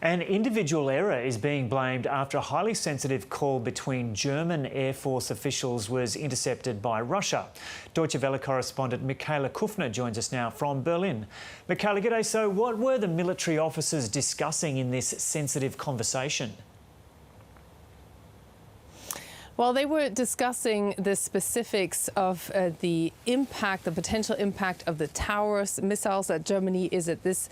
An individual error is being blamed after a highly sensitive call between German Air Force officials was intercepted by Russia. Deutsche Welle correspondent Michaela Küfner joins us now from Berlin. Michaela, g'day. So what were the military officers discussing in this sensitive conversation? Well, they were discussing the specifics of the potential impact of the Taurus missiles that Germany is at this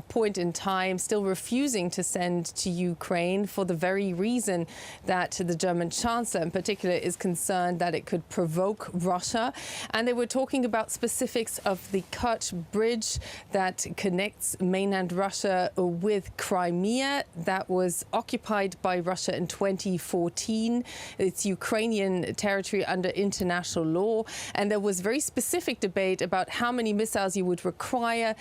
point in time still refusing to send to Ukraine for the very reason that the German Chancellor in particular is concerned that it could provoke Russia. And they were talking about specifics of the Kerch bridge that connects mainland Russia with Crimea that was occupied by Russia in 2014. It's Ukrainian territory under international law, and there was very specific debate about how many missiles you would require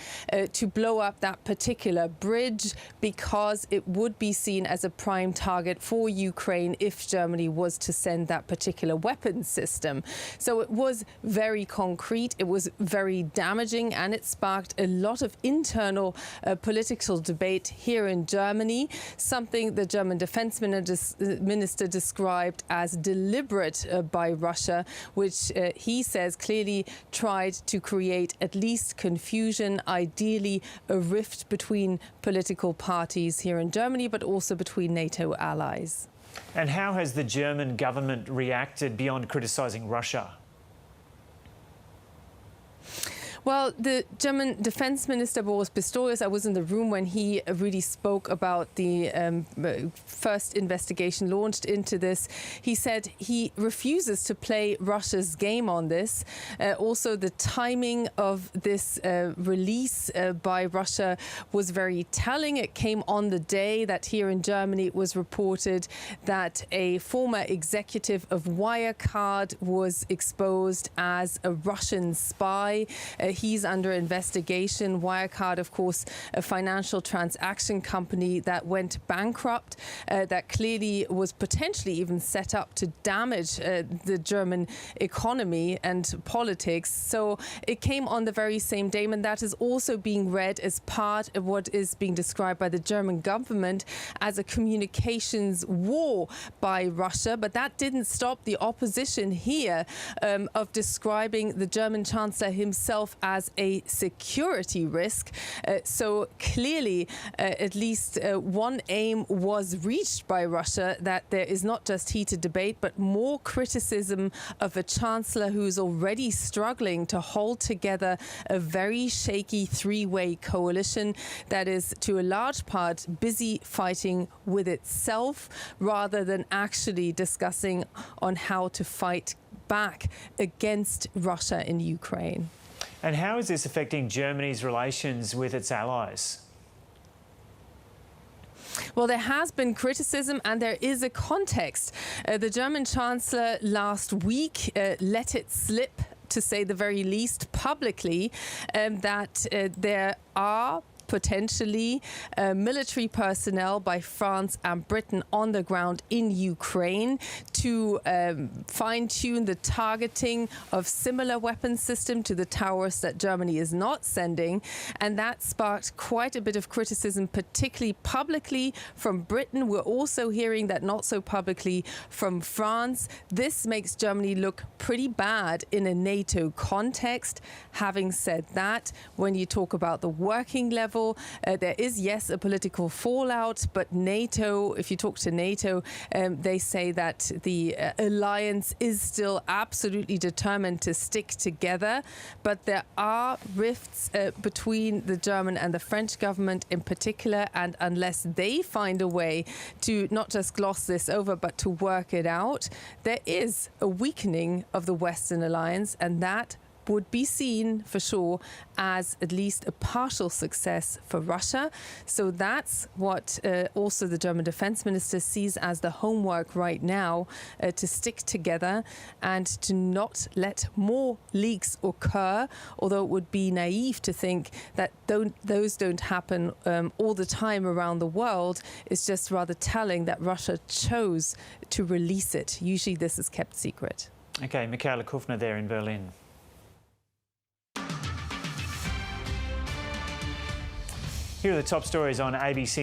to blow up that particular bridge, because it would be seen as a prime target for Ukraine if Germany was to send that particular weapons system. So it was very concrete, it was very damaging, and it sparked a lot of internal political debate here in Germany, something the German defense minister described as deliberate by Russia, which he says clearly tried to create at least confusion, ideally a rift between political parties here in Germany, but also between NATO allies. And how has the German government reacted beyond criticising Russia? Well, the German Defense Minister, Boris Pistorius, I was in the room when he really spoke about the first investigation launched into this. He said he refuses to play Russia's game on this. Also, the timing of this release by Russia was very telling. It came on the day that here in Germany it was reported that a former executive of Wirecard was exposed as a Russian spy. He's under investigation. Wirecard, of course, a financial transaction company that went bankrupt, that clearly was potentially even set up to damage the German economy and politics. So it came on the very same day, and that is also being read as part of what is being described by the German government as a communications war by Russia. But that didn't stop the opposition here of describing the German Chancellor himself as a security risk. So clearly, at least one aim was reached by Russia, that there is not just heated debate, but more criticism of a chancellor who's already struggling to hold together a very shaky three-way coalition that is, to a large part, busy fighting with itself rather than actually discussing on how to fight back against Russia in Ukraine. And how is this affecting Germany's relations with its allies? Well, there has been criticism and there is a context. The German Chancellor last week let it slip, to say the very least, publicly, that there are potentially military personnel by France and Britain on the ground in Ukraine to fine-tune the targeting of similar weapons system to the Taurus that Germany is not sending. And that sparked quite a bit of criticism, particularly publicly from Britain. We're also hearing that not so publicly from France. This makes Germany look pretty bad in a NATO context. Having said that, when you talk about the working level, there is, yes, a political fallout, but NATO, if you talk to NATO, they say that the alliance is still absolutely determined to stick together. But there are rifts between the German and the French government in particular, and unless they find a way to not just gloss this over, but to work it out, there is a weakening of the Western alliance, and that would be seen for sure as at least a partial success for Russia. So that's what also the German defense minister sees as the homework right now, to stick together and to not let more leaks occur, although it would be naive to think that those don't happen all the time around the world. It's just rather telling that Russia chose to release it. Usually this is kept secret. Okay, Michaela Küfner there in Berlin. Here are the top stories on ABC